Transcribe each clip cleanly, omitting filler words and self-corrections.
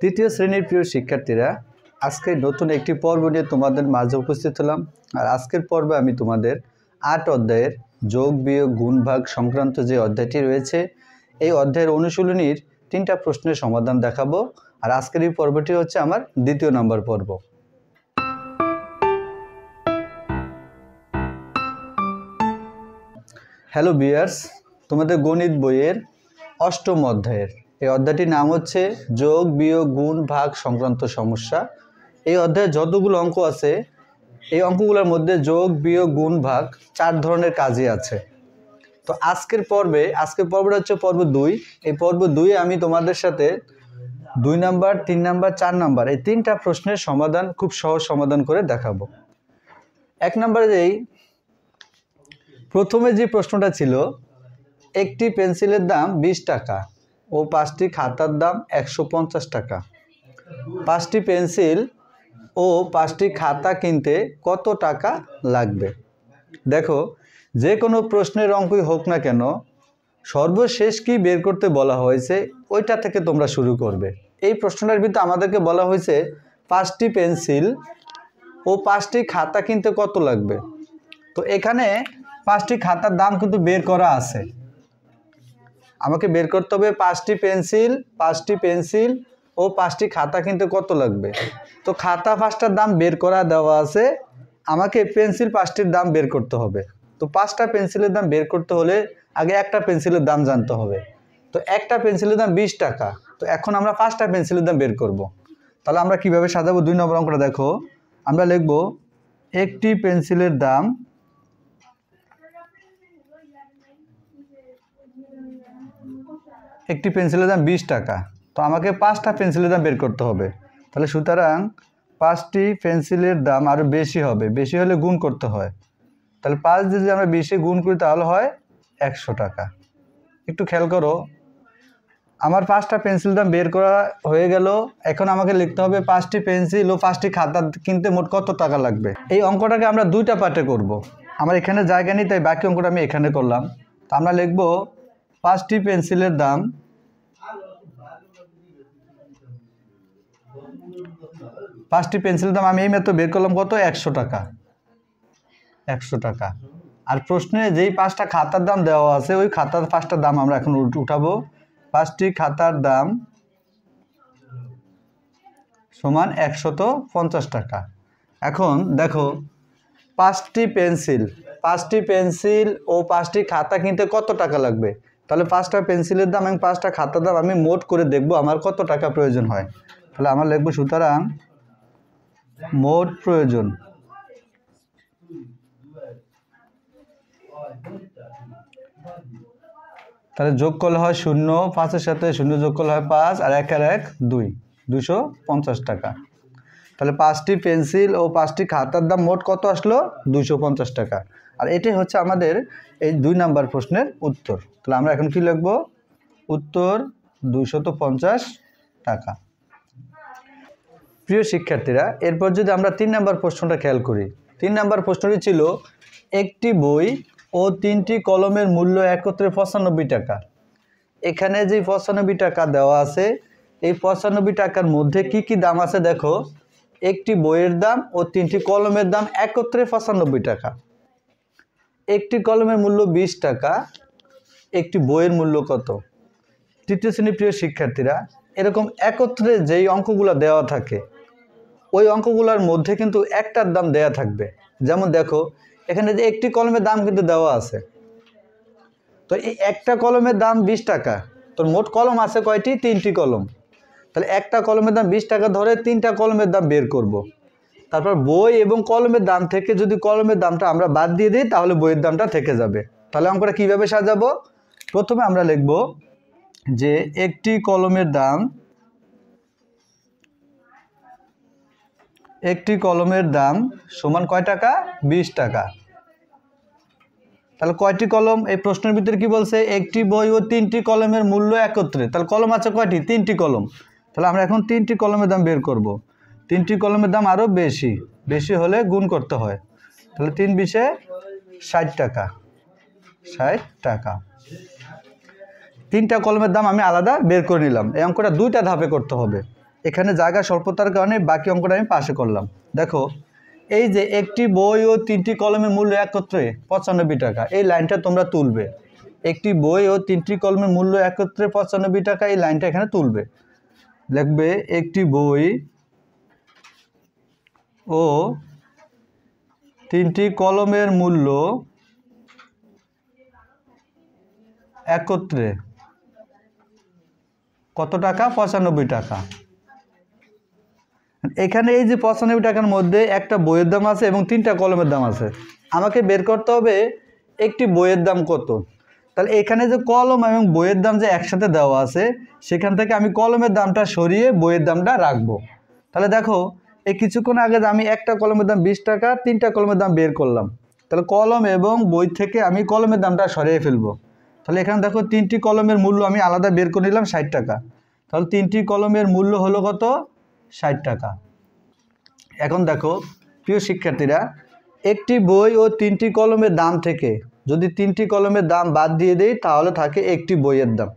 তৃতীয় শ্রেণীর প্রিয় শিক্ষার্থীরা, আজকে নতুন একটি পর্ব নিয়ে তোমাদের মাঝে উপস্থিত হলাম। আর আজকের পর্বে আমি তোমাদের ৮ অধ্যায়ের যোগ বিয়োগ গুণ ভাগ সংক্রান্ত যে অধ্যায়টি রয়েছে এই অধ্যায়ের অনুশীলনীর ৩টা প্রশ্নের সমাধান দেখাবো। আর আজকের এই পর্বটি হচ্ছে আমার ২য় নম্বর পর্ব। হ্যালো ভিউয়ার্স, তোমাদের গণিত বইয়ের ৮ম অধ্যায়ের এই অধ্যায়টির নাম হচ্ছে যোগ বিয়োগ গুণ ভাগ সংক্রান্ত সমস্যা। এই অধ্যায়ে যতগুলো অঙ্ক আছে এই অঙ্কগুলোর মধ্যে যোগ বিয়োগ গুণ ভাগ 4 ধরনের কাজই আছে। তো আজকের পর্বটা হচ্ছে পর্ব 2। এই পর্ব 2-এ আমি তোমাদের সাথে 2 নাম্বার, 3 নাম্বার, 4 নাম্বার এই 3টা প্রশ্নের সমাধান খুব সহজ সমাধান করে দেখাবো। 1 নম্বরে প্রথমে যে প্রশ্নটা ছিল, একটি পেন্সিলের দাম 20 টাকা ও 5টি খাতার দাম 150 টাকা। 5টি পেন্সিল ও 5টি খাতা কিনতে কত টাকা লাগবে? দেখো, যে কোনো প্রশ্নের অঙ্কই হোক না কেন, সর্বশেষ কি বের করতে বলা হয়েছে ওইটা থেকে তোমরা শুরু করবে। এই প্রশ্নটার ভিতরে আমাদেরকে বলা হয়েছে 5টি পেন্সিল ও 5টি খাতা কিনতে কত লাগবে। তো এখানে 5টি খাতার দাম কিন্তু বের করা আছে। আমাকে বের করতে হবে 5টি পেন্সিল ও 5টি খাতা কিনতে কত লাগবে। তো খাতা 5টার দাম বের করা দেওয়া আছে, আমাকে পেন্সিল 5টির দাম বের করতে হবে। তো 5টা পেন্সিলের দাম বের করতে হলে আগে একটা পেন্সিলের দাম জানতে হবে। তো একটা পেন্সিলের দাম 20 টাকা। তো এখন আমরা 5টা পেন্সিলের দাম বের করব। তাহলে আমরা কিভাবে সাজাবো? 2 নম্বর অঙ্কটা দেখো, আমরা লিখব একটি পেন্সিলের দাম 20 টাকা। তো আমাকে 5টা পেন্সিলের দাম বের করতে হবে। তাহলে সুতরাং 5টি পেন্সিলের দাম আরও বেশি হবে, বেশি হলে গুণ করতে হয়। তাহলে 5 দিয়ে যদি আমরা 20-এ গুণ করি তাহলে হয় 100 টাকা। একটু খেয়াল করো, আমার 5টা পেন্সিল দাম বের করা হয়ে গেল। এখন আমাকে লিখতে হবে 5টি পেন্সিল ও 5টি খাতা কিনতে মোট কত টাকা লাগবে। এই অঙ্কটাকে আমরা 2টা পার্টে করব। আমার এখানে জায়গা নেই, তাই বাকি অঙ্কটা আমি এখানে করলাম। তো আমরা লিখব 5টি পেন্সিলের দাম 5টি পেন্সিলের দাম আমি এই মাত্র বের করলাম কত? 100 টাকা। 100 টাকা। আর প্রশ্নে যেই 5টা খাতার দাম দেওয়া আছে ওই খাতার 5টার দাম আমরা এখন উঠাবো। 5টি খাতার দাম সমান 150 টাকা। এখন দেখো, 5টি পেন্সিল ও 5টি খাতা কিনতে কত টাকা লাগবে। তাহলে 5টা পেন্সিলের দাম এবং 5টা খাতার দাম আমি মোট করে দেখব আমার কত টাকা প্রয়োজন হয়। তাহলে আমার লিখব সুতরাং মোট প্রয়োজন। তাহলে যোগ করলে হয় 0, 5-এর সাথে 0 যোগ করলে হয় 5, আর 1 আর 1 2, 250 টাকা। তাহলে 5টি পেন্সিল ও 5টি খাতার দাম মোট কত আসলো? 250 টাকা। আর এটাই হচ্ছে আমাদের এই 2 নাম্বার প্রশ্নের উত্তর। তাহলে আমরা এখন কি লিখব? উত্তর 250 টাকা। প্রিয় শিক্ষার্থীরা, এরপর যদি আমরা 3 নাম্বার প্রশ্নটা খেয়াল করি, 3 নাম্বার প্রশ্নটি ছিল একটি বই ও 3টি কলমের মূল্য একত্রে 95 টাকা। এখানে যে 95 টাকা দেওয়া আছে এই 95 টাকার মধ্যে কি কি দাম আছে দেখো। একটি বইয়ের দাম ও 3টি কলমের দাম একত্রে 95 টাকা। একটি কলমের মূল্য 20 টাকা, একটি বইয়ের মূল্য কত? তৃতীয় শ্রেণীর প্রিয় শিক্ষার্থীরা, এরকম একত্রে যেই অঙ্কগুলো দেওয়া থাকে ওই অঙ্কগুলোর মধ্যে কিন্তু একটার দাম দেয়া থাকবে। যেমন দেখো, এখানে যে একটি কলমের দাম কিন্তু দেওয়া আছে। তো এই একটা কলমের দাম 20 টাকা। তোর মোট কলম আছে কয়টি? 3টি কলম। তাহলে একটা কলমের দাম 20 টাকা ধরে 3টা কলমের দাম বের করব। তারপর বই এবং কলমের দাম থেকে যদি কলমের দামটা আমরা বাদ দিয়ে দিই তাহলে বইয়ের দামটা থেকে যাবে। তাহলে অঙ্কটা কীভাবে সাজাবো? প্রথমে আমরা লিখব যে একটি কলমের দাম সমান কয় টাকা? 20 টাকা। তাহলে কয়টি কলম? এই প্রশ্নের ভিতরে কি বলছে? একটি বই ও 3টি কলমের মূল্য একত্রে। তাহলে কলম আছে কয়টি? 3টি কলম। তাহলে আমরা এখন 3টি কলমের দাম বের করব। 3টি কলমের দাম আরও বেশি হলে গুণ করতে হয়। তাহলে 3 20-এ 60 টাকা। 60 টাকা। 3টা কলমের দাম আমি আলাদা বের করে নিলাম। এই অঙ্কটা 2টা ধাপে করতে হবে। এখানে জায়গা স্বল্পতার কারণে বাকি অঙ্কটা আমি পাশে করলাম। দেখো এই যে একটি বই ও 3টি কলমের মূল্য একত্রে 95 টাকা, এই লাইনটা তোমরা তুলবে। একটি বই ও 3টি কলমের মূল্য একত্রে 95 টাকা, এই লাইনটা এখানে তুলবে। লিখবে একটি বই ও 3টি কলমের মূল্য একত্রে কত টাকা? 95 টাকা। এখানে এই যে 95 টাকার মধ্যে একটা বইয়ের দাম আছে এবং 3টা কলমের দাম আছে। আমাকে বের করতে হবে একটি বইয়ের দাম কত। তাহলে এখানে যে কলম এবং বইয়ের দাম যে একসাথে দেওয়া আছে, সেখান থেকে আমি কলমের দামটা সরিয়ে বইয়ের দামটা রাখবো। তাহলে দেখো এই কিছুক্ষণ আগে আমি একটা কলমের দাম 20 টাকা, 3টা কলমের দাম বের করলাম। তাহলে কলম এবং বই থেকে আমি কলমের দামটা সরিয়ে ফেলবো। তাহলে এখানে দেখো 3টি কলমের মূল্য আমি আলাদা বের করে নিলাম 60 টাকা। তাহলে 3টি কলমের মূল্য হলো কত? 60 টাকা। এখন দেখো প্রিয় শিক্ষার্থীরা, একটি বই ও 3টি কলমের দাম থেকে যদি 3টি কলমের দাম বাদ দিয়ে দেই তাহলে থাকে একটি বইয়ের দাম।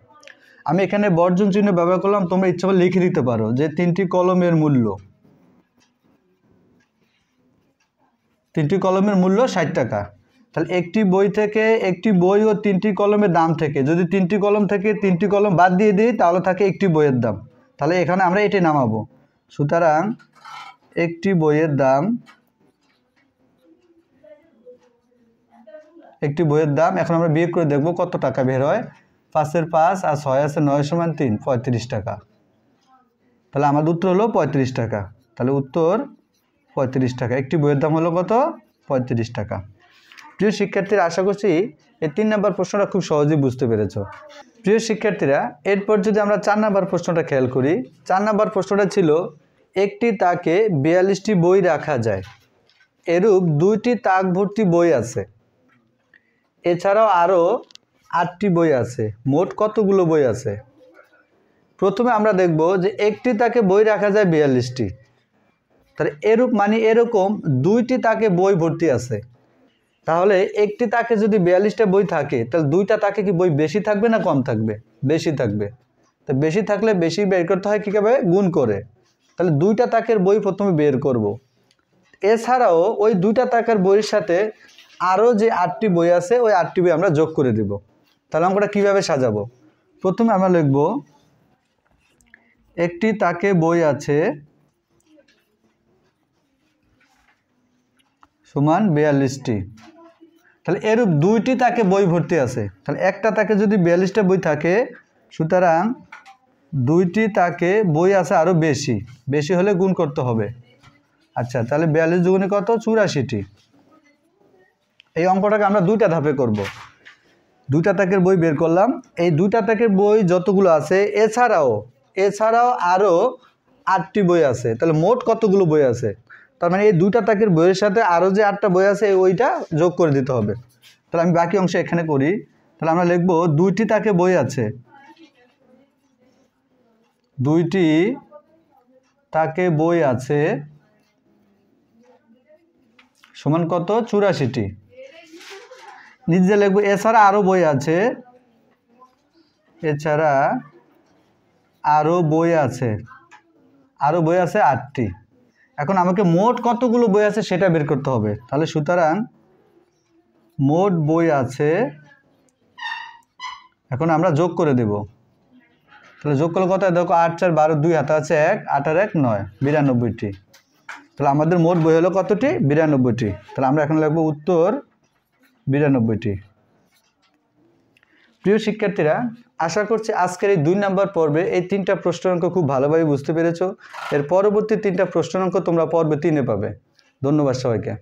আমি এখানে বর্জন চিহ্ন ব্যবহার করলাম, তোমরা ইচ্ছা করে লিখে দিতে পারো যে 3টি কলমের মূল্য, 3টি কলমের মূল্য 60 টাকা। তাহলে একটি বই থেকে, একটি বই ও 3টি কলমের দাম থেকে যদি 3টি কলম থেকে 3টি কলম বাদ দিয়ে দিই তাহলে থাকে একটি বইয়ের দাম। তাহলে এখানে আমরা এটাই নামাবো। সুতরাং একটি বইয়ের দাম, একটি বইয়ের দাম এখন আমরা বিয়োগ করে দেখব কত টাকা বের হয়। 5 এর 5 আর 6 আছে 9 সমান 3, 35 টাকা। তাহলে আমাদের উত্তর হলো 35 টাকা। তাহলে উত্তর 35 টাকা। একটি বইয়ের দাম হলো কত? 35 টাকা। প্রিয় শিক্ষার্থীরা, আশা করছি এই 3 নম্বর প্রশ্নটা খুব সহজেই বুঝতে পেরেছো। প্রিয় শিক্ষার্থীরা, এরপর যদি আমরা 4 নম্বর প্রশ্নটা খেয়াল করি, 4 নম্বর প্রশ্নটা ছিল একটি তাকে 42টি বই রাখা যায়, এরূপ 2টি তাক ভর্তি বই আছে, এছাড়াও আরও 8টি বই আছে, মোট কতগুলো বই আছে? প্রথমে আমরা দেখব যে একটি তাকে বই রাখা যায় 42টি, তাহলে এরূপ মানে এরকম 2টি তাকে বই ভর্তি আছে। তাহলে একটি তাকে যদি 42টা বই থাকে তাহলে 2টা তাকে কি বই বেশি থাকবে না কম থাকবে? বেশি থাকবে। তো বেশি থাকলে বেশি বের করতে হয় কীভাবে? গুণ করে। তাহলে 2টা তাকের বই প্রথমে বের করব। এছাড়াও ওই 2টা তাকের বইয়ের সাথে আরও যে 8টি বই আছে ওই 8টি বই আমরা যোগ করে দেব। তাহলে অঙ্কটা কীভাবে সাজাবো? প্রথমে আমরা লিখব একটি তাকে বই আছে সমান 42টি। তাহলে এরূপ 2টি তাকে বই ভর্তি আছে। তাহলে একটা তাকে যদি 42টা বই থাকে, সুতরাং 2টি তাকে বই আছে আরও বেশি, বেশি হলে গুণ করতে হবে। আচ্ছা, তাহলে 42 দুগুণে কত? 84টি। এই অঙ্কটাকে আমরা 2টা ধাপে করব। 2টা তাকের বই বের করলাম, এই 2টা তাকের বই যতগুলো আছে এছাড়াও আরও 8টি বই আছে। তাহলে মোট কতগুলো বই আছে? তার মানে এই 2টা তাকের বইয়ের সাথে আরও যে 8টা বই আছে ওইটা যোগ করে দিতে হবে। তাহলে আমি বাকি অংশ এখানে করি। তাহলে আমরা লিখব 2টি তাকে বই আছে, 2টি তাকে বই আছে সমান কত? 84টি। নিজে লিখব এছাড়া আরও বই আছে, এছাড়া আরও বই আছে, 8টি। এখন আমাকে মোট কতগুলো বই আছে সেটা বের করতে হবে। তাহলে সুতরাং মোট বই আছে, এখন আমরা যোগ করে দেব। তাহলে যোগ করলে কত? দেখো 8 4 12, 2 হাতে আছে 1, 8 আর 1 9, 92টি। তাহলে আমাদের মোট বই হলো কতটি? 92টি। তাহলে আমরা এখন লিখব উত্তর 92টি। প্রিয় শিক্ষার্থীরা, আশা করছি আজকের এই 2 নম্বর পর্বে এই 3টা প্রশ্নের অঙ্ক খুব ভালোভাবে বুঝতে পেরেছো। এর পরবর্তী 3টা প্রশ্নের অঙ্ক তোমরা পর্বে 3-এ পাবে। ধন্যবাদ সবাইকে।